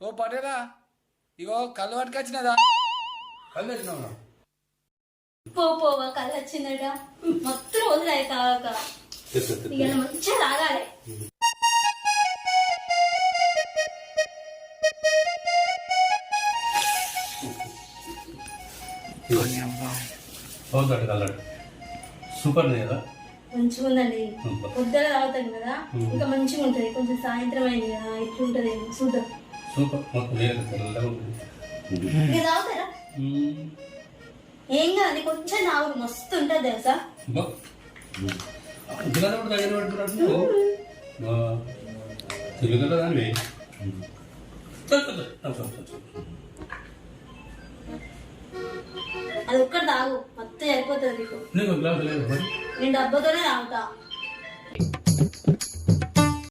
ఓ పటేలా ఇగో కళ్ళు పట్టుకొచ్చినదా కళ్ళు వచ్చినావు పోవా కళ్ళు వచ్చిందట మొత్తం రోజులు అయితే తాగాక ఇక మంచిగా తాగాలి. సూపర్ కదా, మంచిగా ఉందండి. పొద్దున తాగుతాం కదా ఇంకా మంచిగా ఉంటది. కొంచెం సాయంత్రం అయింది కదా ఎట్లుంటది చూద్దాం. సూపర్ ఇక తాగుతారా? ఏం కాదు కొంచెం తాగు మస్తు ఉంటది తెలుసా. అది ఒక్కటి తాగు మొత్తం సరిపోతుంది నీకు. నేను డబ్బతోనే తాగుతా.